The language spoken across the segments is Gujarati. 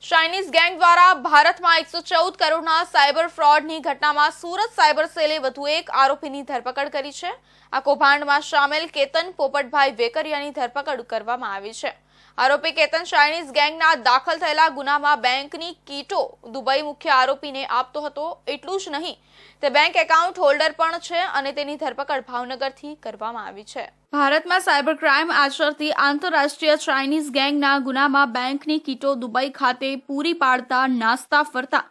ચાઇનીઝ ગેંગ દ્વારા ભારતમાં 114 કરોડના સાયબર ફ્રોડની ઘટનામાં સુરત સાયબર સેલે વધુ એક આરોપીની ધરપકડ કરી છે। આ કૌભાંડમાં સામેલ કેતન પોપટભાઈ વેકરિયાની ધરપકડ કરવામાં આવી છે। આરોપી કેતન ચાઇનીઝ ગેંગના દાખલ થયેલા ગુનામાં બેંકની કીટો દુબઈ મુખ્ય આરોપીને આપતો હતો। એટલું જ નહીં, તે બેંક એકાઉન્ટ હોલ્ડર પણ છે અને તેની ધરપકડ ભાવનગરથી કરવામાં આવી છે। ભારતમાં સાયબર ક્રાઇમ આચરતી આંતરરાષ્ટ્રીય ચાઇનીઝ ગેંગના ગુનામાં બેંકની કીટો દુબઈ ખાતે પૂરી પાડતા નાસ્તા ફરતા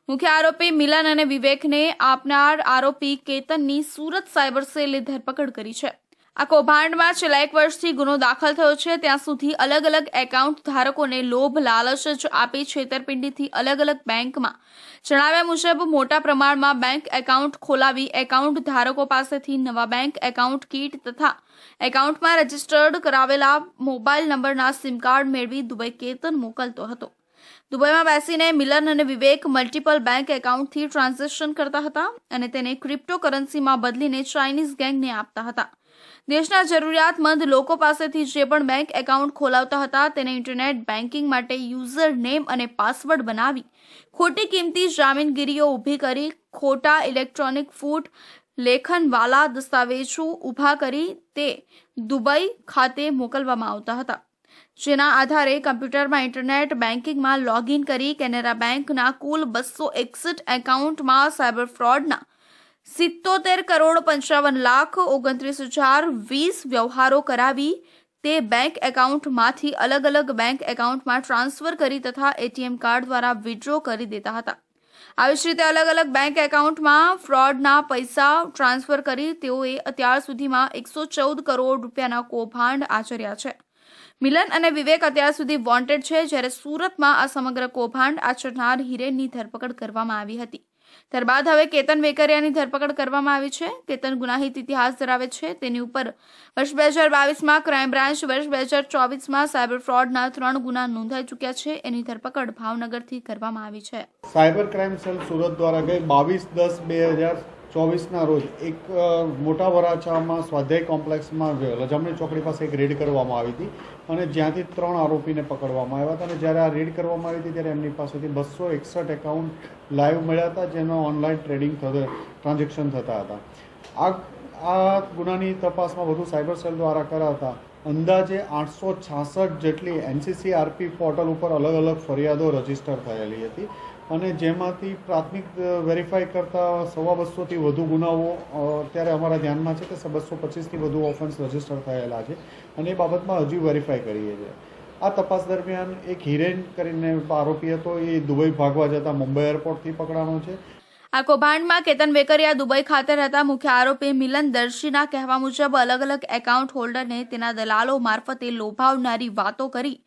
મુખ્ય આરોપી મિલન અને વિવેકને આપનાર આરોપી કેતનની સુરત સાયબર સેલે ધરપકડ કરી છે। આ કૌભાંડમાં છેલ્લા 1 વર્ષથી ગુનો દાખલ થયો છે। ત્યાં સુધી અલગ અલગ એકાઉન્ટ ધારકોને લોભ લાલચ જ આપી છેતરપિંડીથી અલગ અલગ બેંકમાં જણાવ્યા મુજબ મોટા પ્રમાણમાં બેંક એકાઉન્ટ ખોલાવી એકાઉન્ટ ધારકો પાસેથી નવા બેંક એકાઉન્ટ કીટ તથા એકાઉન્ટમાં રજીસ્ટર્ડ કરાવેલા મોબાઈલ નંબરના સિમ કાર્ડ મેળવી દુબઈ કેતન મોકલતો હતો। દુબઈમાં બેસીને મિલન અને વિવેક મલ્ટિપલ બેંક એકાઉન્ટથી ટ્રાન્ઝેક્શન કરતા હતા અને તેને ક્રિપ્ટોકરન્સીમાં બદલીને ચાઇનીઝ ગેંગને આપતા હતા। દેશના જરૂરિયાતમંદ લોકો પાસેથી જે પણ બેંક એકાઉન્ટ ખોલાવતા હતા તેને ઇન્ટરનેટ બેન્કિંગ માટે યુઝર નેમ અને પાસવર્ડ બનાવી ખોટી કિંમતી જામીનગીરીઓ ઊભી કરી ખોટા ઇલેક્ટ્રોનિક ફૂટ લેખનવાલા દસ્તાવેજો ઊભા કરી તે દુબઈ ખાતે મોકલવામાં આવતા હતા, જેના આધારે કમ્પ્યુટરમાં ઇન્ટરનેટ બેન્કિંગમાં લોગિન કરી કેનેરા બેંકના કુલ 261 એકાઉન્ટમાં સાયબર ફ્રોડના 77 કરોડ 55 લાખ 29,020 વ્યવહારો કરાવી તે બેંક એકાઉન્ટમાંથી અલગ અલગ બેંક એકાઉન્ટમાં ટ્રાન્સફર કરી તથા એટીએમ કાર્ડ દ્વારા વિડ્રો કરી દેતા હતા। આવી જ રીતે અલગ અલગ બેંક એકાઉન્ટમાં ફ્રોડના પૈસા ટ્રાન્સફર કરી તેઓએ અત્યાર સુધીમાં 114 કરોડ રૂપિયાના કૌભાંડ આચર્યા છે। મિલન અને વિવેક અત્યાર સુધી વોન્ટેડ છે, જ્યારે સુરતમાં આ સમગ્ર કૌભાંડ આચરનાર હિરેનની ધરપકડ કરવામાં આવી હતી। ત્યારબાદ હવે કેતન વેકરિયાની ધરપકડ કરવામાં આવી છે। કેતન ગુનાહિત ઇતિહાસ ધરાવે છે। તેની ઉપર વર્ષ 2022માં ક્રાઇમ બ્રાન્ચ, વર્ષ 2024માં સાયબર ફ્રોડના 3 ગુના નોંધાઈ ચૂક્યા છે। એની ધરપકડ ભાવનગરથી કરવામાં આવી છે। સાયબર ક્રાઇમ સેલ સુરત દ્વારા ગઈ 22/10/2024ના રોજ એક મોટા વરાછામાં સ્વાધ્યાય કોમ્પ્લેક્સમાં લજામણી ચોકડી પાસે એક રેડ કરવામાં આવી હતી અને જ્યાંથી 3 આરોપીને પકડવામાં આવ્યા હતા અને જ્યારે આ રેડ કરવામાં આવી હતી ત્યારે એમની પાસેથી 261 એકાઉન્ટ લાઈવ મળ્યા હતા, જેનો ઓનલાઈન ટ્રેડિંગ ટ્રાન્ઝેક્શન થતા હતા। આ ગુનાની તપાસમાં વધુ સાયબર સેલ દ્વારા કરાતા અંદાજે 866 જેટલી NCCRP પોર્ટલ ઉપર અલગ અલગ ફરિયાદો રજીસ્ટર થયેલી હતી અને જેમાંથી પ્રાથમિક વેરીફાઈ કરતા 250થી વધુ ગુનાઓ અત્યારે અમારા ધ્યાનમાં છે કે 225થી વધુ ઓફેન્સ રજીસ્ટર થયેલા છે અને એ બાબતમાં હજુ વેરીફાઈ કરીએ છીએ। આ તપાસ દરમિયાન એક હિરેન કરીને આરોપી હતો, એ દુબઈ ભાગવા જતા મુંબઈ એરપોર્ટથી પકડાનો છે। આ કૌભાંડમાં કેતન વેકરિયા દુબઈ ખાતે રહેતા મુખ્ય આરોપી મિલન દર્શીના કહેવા મુજબ અલગ અલગ એકાઉન્ટ હોલ્ડરને તેના દલાલો મારફતે લોભાવનારી વાતો કરી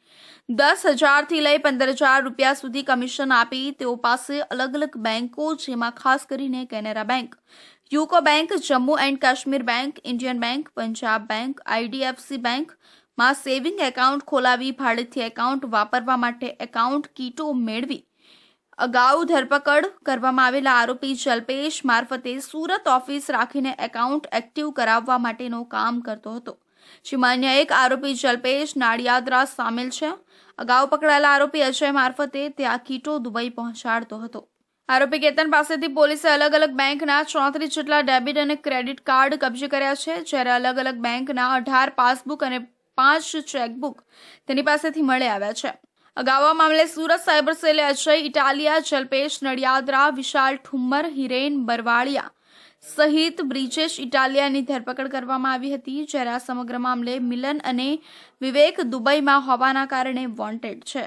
10,000થી લઈ 15,000 રૂપિયા સુધી કમિશન આપી તેઓ પાસે અલગ અલગ બેંકો, જેમાં ખાસ કરીને Canara bank, UCO bank, Jammu and Kashmir bank, Indian bank, Punjab bank, IDFC બેંકમાં સેવિંગ એકાઉન્ટ ખોલાવી ભાડેથી એકાઉન્ટ વાપરવા માટે એકાઉન્ટ કીટો મેળવી અગાઉ ધરપકડ કરવામાં આવેલા આરોપી જલ્પેશ મારફતે સુરત ઓફિસ રાખીને એકાઉન્ટ એક્ટિવ કરાવવા માટેનું કામ કરતો હતો, જેમાં અન્ય એક આરોપી જલ્પેશ નાડિયાદરા સામેલ છે। અગાઉ પકડાયેલા આરોપી અજય મારફતે તે આ કીટો દુબઈ પહોંચાડતો હતો। આરોપી કેતન પાસેથી પોલીસે અલગ અલગ બેંકના 34 જેટલા ડેબિટ અને ક્રેડિટ કાર્ડ કબજે કર્યા છે, જ્યારે અલગ અલગ બેંકના 18 પાસબુક અને 5 ચેકબુક તેની પાસેથી મળી આવ્યા છે। અગાઉ આ મામલે સુરત સાયબર સેલે અજય ઇટાલિયા, જલ્પેશ નડિયાદરા, વિશાલ ઠુમ્મર, હિરેન બરવાળિયા સહિત બ્રિજેશ ઇટાલિયાની ધરપકડ કરવામાં આવી હતી, જ્યારે આ સમગ્ર મામલે મિલન અને વિવેક દુબઈમાં હોવાના કારણે વોન્ટેડ છે।